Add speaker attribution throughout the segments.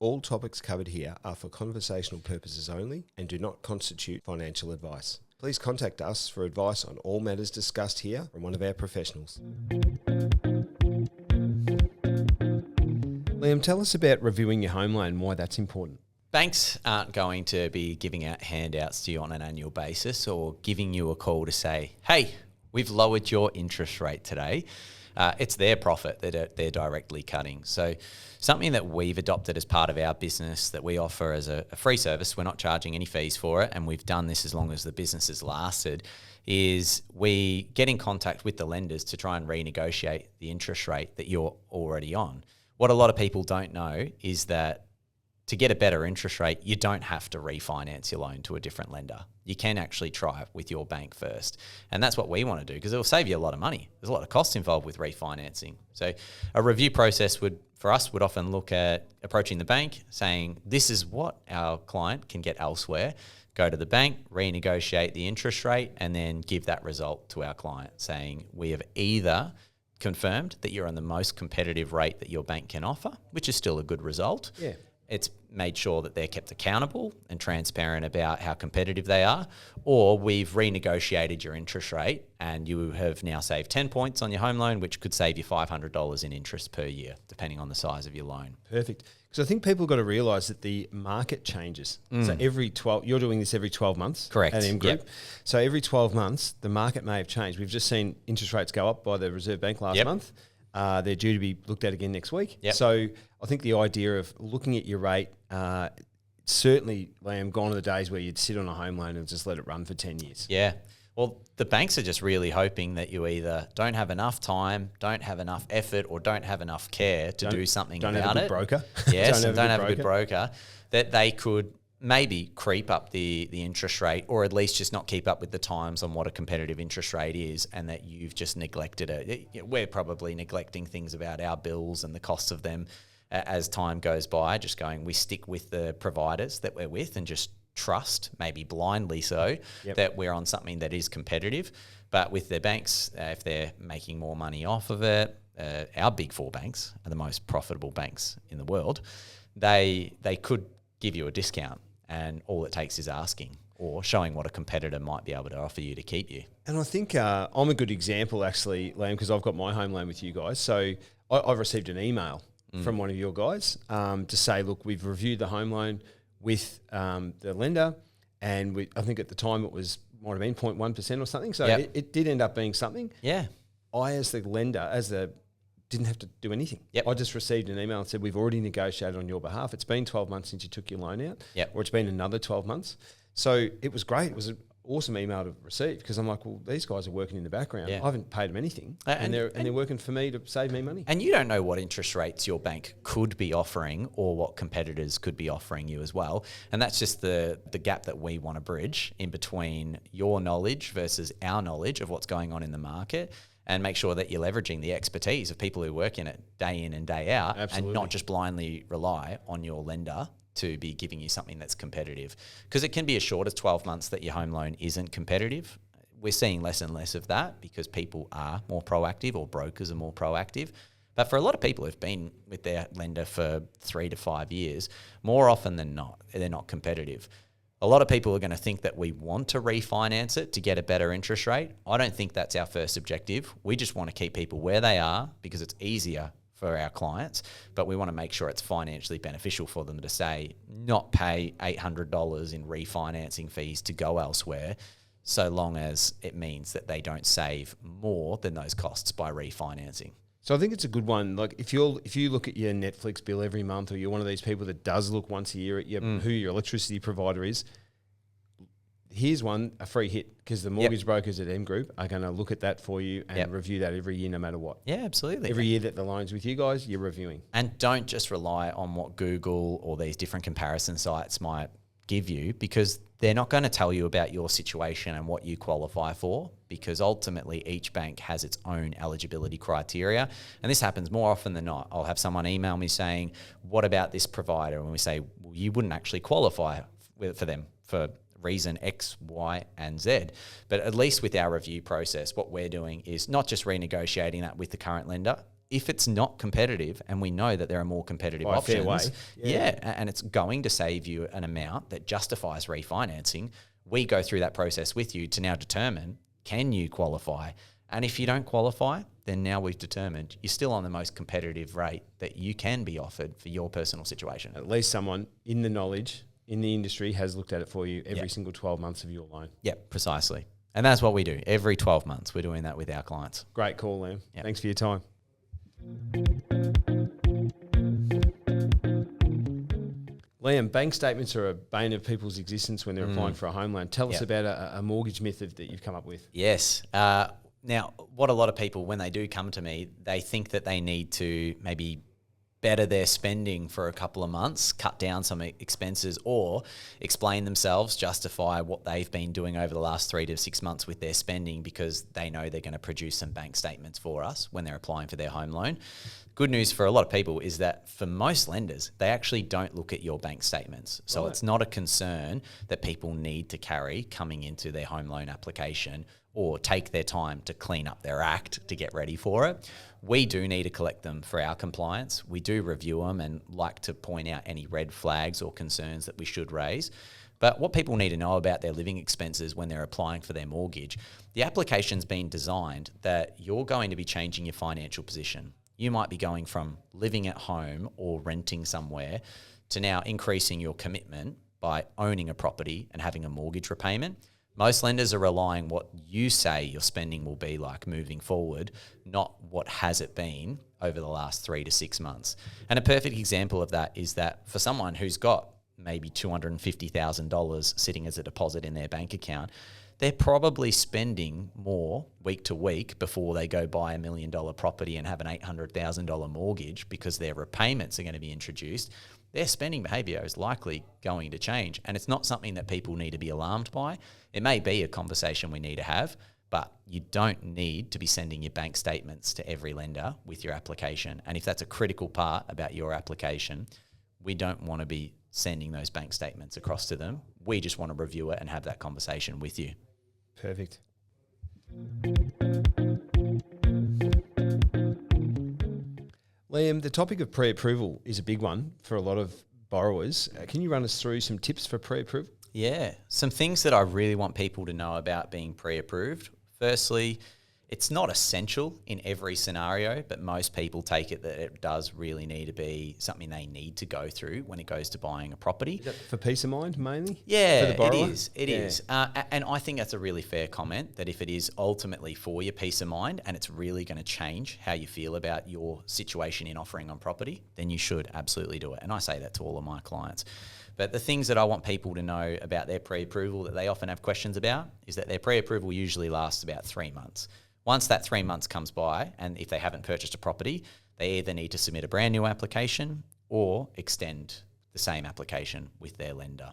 Speaker 1: All topics covered here are for conversational purposes only and do not constitute financial advice. Please contact us for advice on all matters discussed here from one of our professionals. Liam, tell us about reviewing your home loan and why that's important.
Speaker 2: Banks aren't going to be giving out handouts to you on an annual basis or giving you a call to say, hey, we've lowered your interest rate today. It's their profit that they're directly cutting. So something that we've adopted as part of our business that we offer as a free service, we're not charging any fees for it, and we've done this as long as the business has lasted, is we get in contact with the lenders to try and renegotiate the interest rate that you're already on. What a lot of people don't know is that to get a better interest rate, you don't have to refinance your loan to a different lender. You can actually try it with your bank first. And that's what we want to do because it will save you a lot of money. There's a lot of costs involved with refinancing. So a review process would often look at approaching the bank, saying, this is what our client can get elsewhere. Go to the bank, renegotiate the interest rate, and then give that result to our client, saying we have either confirmed that you're on the most competitive rate that your bank can offer, which is still a good result.
Speaker 1: Yeah.
Speaker 2: It's made sure that they're kept accountable and transparent about how competitive they are, or we've renegotiated your interest rate and you have now saved 10 points on your home loan, which could save you $500 in interest per year, depending on the size of your loan.
Speaker 1: Perfect. Because I think people got to realise that the market changes. So you're doing this every 12 months.
Speaker 2: Correct.
Speaker 1: At M Group.
Speaker 2: Yep.
Speaker 1: So every 12 months, the market may have changed. We've just seen interest rates go up by the Reserve Bank last month. They're due to be looked at again next week.
Speaker 2: Yep.
Speaker 1: So I think the idea of looking at your rate, certainly, Liam, gone are the days where you'd sit on a home loan and just let it run for 10 years.
Speaker 2: Yeah. Well, the banks are just really hoping that you either don't have enough time, don't have enough effort, or don't have enough care to do something about it.
Speaker 1: Don't have a good broker.
Speaker 2: Yes, don't have a good broker, that they could maybe creep up the interest rate, or at least just not keep up with the times on what a competitive interest rate is, and that you've just neglected it. We're probably neglecting things about our bills and the costs of them as time goes by, just going, we stick with the providers that we're with and just trust, maybe blindly so, that we're on something that is competitive. But with their banks, if they're making more money off of it, our big four banks are the most profitable banks in the world, they could give you a discount, and all it takes is asking or showing what a competitor might be able to offer you to keep you.
Speaker 1: And I think I'm a good example, actually, Liam, because I've got my home loan with you guys. So I've received an email from one of your guys to say, look, we've reviewed the home loan with the lender, and I think at the time might have been 0.1% or something. So it did end up being something.
Speaker 2: Yeah.
Speaker 1: I, as the lender, didn't have to do anything. I just received an email and said, we've already negotiated on your behalf. It's been 12 months since you took your loan out, or it's been another 12 months. So it was great. It was an awesome email to receive because I'm like, well, these guys are working in the background. I haven't paid them anything, and they're working for me to save me money.
Speaker 2: And you don't know what interest rates your bank could be offering or what competitors could be offering you as well. And that's just the gap that we want to bridge in between your knowledge versus our knowledge of what's going on in the market, and make sure that you're leveraging the expertise of people who work in it day in and day out.
Speaker 1: Absolutely.
Speaker 2: And not just blindly rely on your lender to be giving you something that's competitive. Because it can be as short as 12 months that your home loan isn't competitive. We're seeing less and less of that because people are more proactive, or brokers are more proactive. But for a lot of people who've been with their lender for 3 to 5 years, more often than not, they're not competitive. A lot of people are going to think that we want to refinance it to get a better interest rate. I don't think that's our first objective. We just want to keep people where they are because it's easier for our clients, but we want to make sure it's financially beneficial for them to say, not pay $800 in refinancing fees to go elsewhere, so long as it means that they don't save more than those costs by refinancing.
Speaker 1: So I think it's a good one. Like if you look at your Netflix bill every month, or you're one of these people that does look once a year at who your electricity provider is, here's a free hit, because the mortgage brokers at M Group are going to look at that for you and review that every year no matter what.
Speaker 2: Yeah, absolutely.
Speaker 1: Every year that the loan's with you guys, you're reviewing.
Speaker 2: And don't just rely on what Google or these different comparison sites might give you, because they're not going to tell you about your situation and what you qualify for, because ultimately each bank has its own eligibility criteria. And this happens more often than not. I'll have someone email me saying, what about this provider? And we say, well, you wouldn't actually qualify for them for reason X, Y, and Z. But at least with our review process, what we're doing is not just renegotiating that with the current lender, if it's not competitive, and we know that there are more competitive
Speaker 1: By a fair
Speaker 2: options,
Speaker 1: way.
Speaker 2: And it's going to save you an amount that justifies refinancing, we go through that process with you to now determine, can you qualify? And if you don't qualify, then now we've determined you're still on the most competitive rate that you can be offered for your personal situation.
Speaker 1: At least someone in the knowledge, in the industry, has looked at it for you every single 12 months of your loan.
Speaker 2: Yep, precisely. And that's what we do. Every 12 months, we're doing that with our clients.
Speaker 1: Great call, Liam.
Speaker 2: Yep.
Speaker 1: Thanks for your time. Liam, bank statements are a bane of people's existence when they're applying for a home loan. Tell us about a mortgage method that you've come up with.
Speaker 2: Yes. Now, what a lot of people, when they do come to me, they think that they need to maybe better their spending for a couple of months, cut down some expenses, or explain themselves, justify what they've been doing over the last 3 to 6 months with their spending because they know they're going to produce some bank statements for us when they're applying for their home loan. Good news for a lot of people is that for most lenders, they actually don't look at your bank statements. So It's not a concern that people need to carry coming into their home loan application or take their time to clean up their act to get ready for it. We do need to collect them for our compliance. We do review them and like to point out any red flags or concerns that we should raise. But what people need to know about their living expenses when they're applying for their mortgage, the application's been designed that you're going to be changing your financial position. You might be going from living at home or renting somewhere to now increasing your commitment by owning a property and having a mortgage repayment. Most lenders are relying what you say your spending will be like moving forward, not what has it been over the last 3 to 6 months. And a perfect example of that is that for someone who's got maybe $250,000 sitting as a deposit in their bank account, they're probably spending more week to week before they go buy $1 million property and have an $800,000 mortgage because their repayments are going to be introduced. Their spending behaviour is likely going to change, and it's not something that people need to be alarmed by. It may be a conversation we need to have, but you don't need to be sending your bank statements to every lender with your application. And if that's a critical part about your application, we don't want to be sending those bank statements across to them. We just want to review it and have that conversation with you.
Speaker 1: Perfect. Liam, the topic of pre-approval is a big one for a lot of borrowers. Can you run us through some tips for pre-approval?
Speaker 2: Yeah, some things that I really want people to know about being pre-approved. Firstly, it's not essential in every scenario, but most people take it that it does really need to be something they need to go through when it goes to buying a property.
Speaker 1: Is that for peace of mind mainly?
Speaker 2: Yeah,
Speaker 1: for the borrower?
Speaker 2: It is. And I think that's a really fair comment, that if it is ultimately for your peace of mind and it's really going to change how you feel about your situation in offering on property, then you should absolutely do it. And I say that to all of my clients. But the things that I want people to know about their pre-approval that they often have questions about is that their pre-approval usually lasts about 3 months. Once that 3 months comes by, and if they haven't purchased a property, they either need to submit a brand new application or extend the same application with their lender.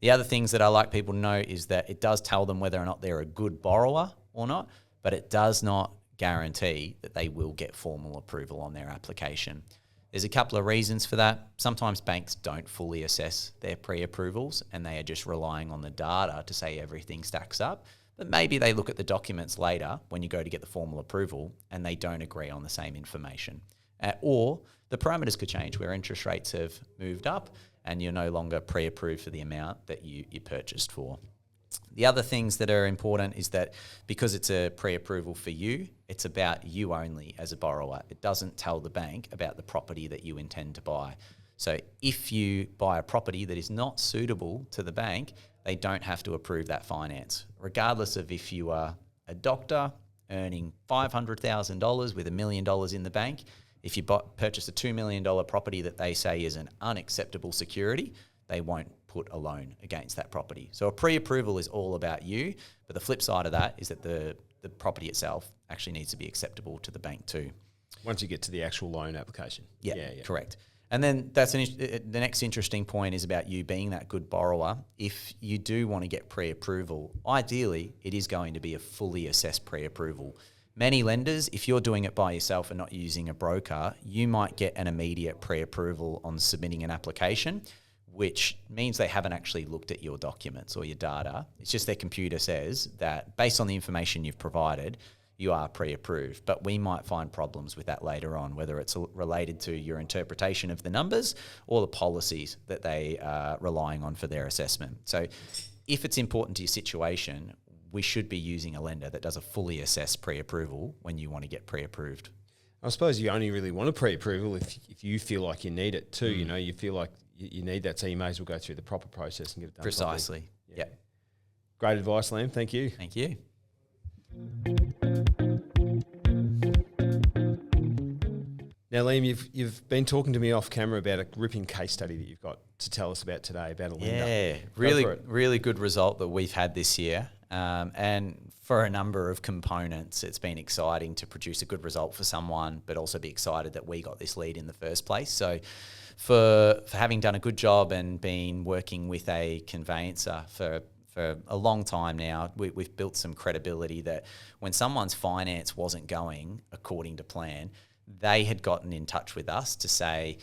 Speaker 2: The other things that I like people to know is that it does tell them whether or not they're a good borrower or not, but it does not guarantee that they will get formal approval on their application. There's a couple of reasons for that. Sometimes banks don't fully assess their pre-approvals and they are just relying on the data to say everything stacks up. But maybe they look at the documents later when you go to get the formal approval and they don't agree on the same information. Or the parameters could change where interest rates have moved up and you're no longer pre-approved for the amount that you purchased for. The other things that are important is that because it's a pre-approval for you, it's about you only as a borrower. It doesn't tell the bank about the property that you intend to buy. So if you buy a property that is not suitable to the bank, they don't have to approve that finance, regardless of if you are a doctor earning $500,000 with $1 million in the bank. If you purchase a $2 million property that they say is an unacceptable security, they won't put a loan against that property. So a pre-approval is all about you, but the flip side of that is that the property itself actually needs to be acceptable to the bank too.
Speaker 1: Once you get to the actual loan application.
Speaker 2: Yeah, correct. And then that's the next interesting point is about you being that good borrower. If you do want to get pre-approval, ideally it is going to be a fully assessed pre-approval. Many lenders, if you're doing it by yourself and not using a broker, you might get an immediate pre-approval on submitting an application, which means they haven't actually looked at your documents or your data. It's just their computer says that based on the information you've provided, you are pre-approved. But we might find problems with that later on, whether it's related to your interpretation of the numbers or the policies that they are relying on for their assessment. So if it's important to your situation, we should be using a lender that does a fully assessed pre-approval when you want to get pre-approved.
Speaker 1: I suppose you only really want a pre-approval if you feel like you need it too. You know, you feel like you need that, so you may as well go through the proper process and get it done.
Speaker 2: Precisely.
Speaker 1: Properly.
Speaker 2: Yep.
Speaker 1: Great advice, Liam. Thank you.
Speaker 2: Thank you.
Speaker 1: Now, Liam, you've been talking to me off camera about a gripping case study that you've got to tell us about today about a lender.
Speaker 2: Yeah, really good result that we've had this year. And for a number of components, it's been exciting to produce a good result for someone, but also be excited that we got this lead in the first place. So for having done a good job and been working with a conveyancer for a long time now, we've built some credibility that when someone's finance wasn't going according to plan, they had gotten in touch with us to say,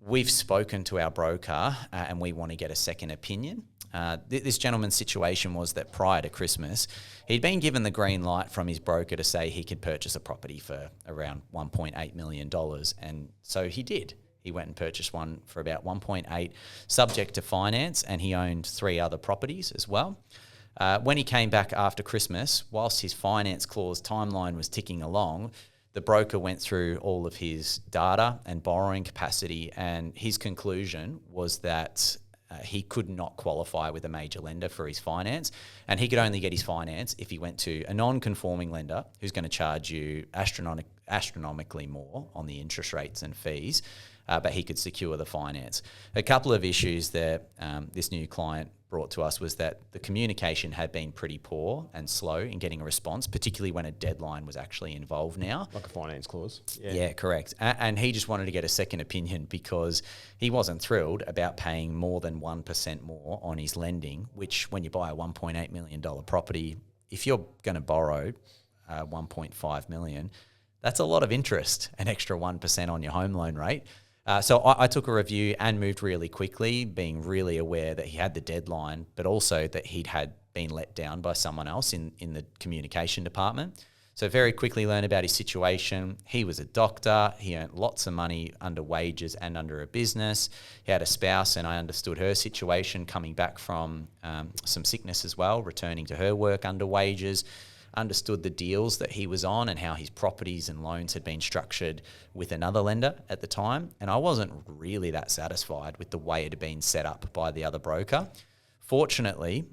Speaker 2: we've spoken to our broker and we want to get a second opinion. This gentleman's situation was that prior to Christmas, he'd been given the green light from his broker to say he could purchase a property for around $1.8 million. And so he did. He went and purchased one for about 1.8, subject to finance, and he owned 3 other properties as well. When he came back after Christmas, whilst his finance clause timeline was ticking along, the broker went through all of his data and borrowing capacity, and his conclusion was that he could not qualify with a major lender for his finance, and he could only get his finance if he went to a non-conforming lender who's going to charge you astronomically more on the interest rates and fees, but he could secure the finance. A couple of issues that this new client brought to us was that the communication had been pretty poor and slow in getting a response, particularly when a deadline was actually involved now.
Speaker 1: Like a finance clause.
Speaker 2: Yeah, correct. And he just wanted to get a second opinion because he wasn't thrilled about paying more than 1% more on his lending, which when you buy a $1.8 million property, if you're going to borrow $1.5 million, that's a lot of interest, an extra 1% on your home loan rate. So I took a review and moved really quickly, being really aware that he had the deadline, but also that he'd had been let down by someone else in the communication department. So very quickly learned about his situation. He was a doctor. He earned lots of money under wages and under a business. He had a spouse, and I understood her situation coming back from some sickness as well, returning to her work under wages. Understood the deals that he was on and how his properties and loans had been structured with another lender at the time. And I wasn't really that satisfied with the way it had been set up by the other broker. Fortunately,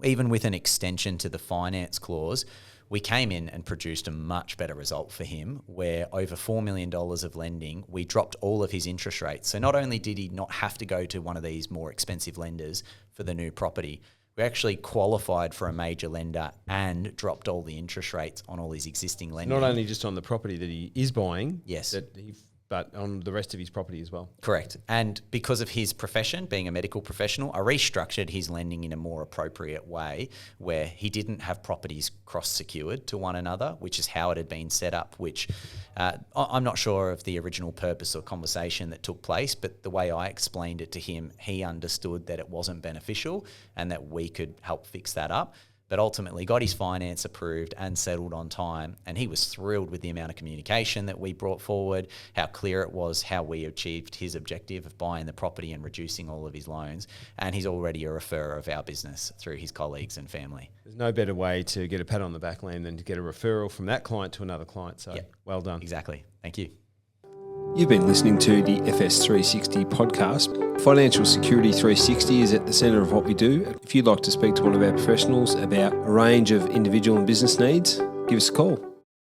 Speaker 2: even with an extension to the finance clause, we came in and produced a much better result for him, where over $4 million of lending, we dropped all of his interest rates. So not only did he not have to go to one of these more expensive lenders for the new property, we actually qualified for a major lender and dropped all the interest rates on all his existing lending.
Speaker 1: Not only just on the property that he is buying,
Speaker 2: yes,
Speaker 1: but on the rest of his property as well.
Speaker 2: Correct. And because of his profession, being a medical professional, I restructured his lending in a more appropriate way where he didn't have properties cross-secured to one another, which is how it had been set up, which I'm not sure of the original purpose or conversation that took place, but the way I explained it to him, he understood that it wasn't beneficial and that we could help fix that up. But ultimately got his finance approved and settled on time. And he was thrilled with the amount of communication that we brought forward, how clear it was, how we achieved his objective of buying the property and reducing all of his loans. And he's already a referrer of our business through his colleagues and family.
Speaker 1: There's no better way to get a pat on the back, Liam, than to get a referral from that client to another client. So Well done.
Speaker 2: Exactly. Thank you.
Speaker 3: You've been listening to the FS360 podcast. Financial Security 360 is at the centre of what we do. If you'd like to speak to one of our professionals about a range of individual and business needs, give us a call.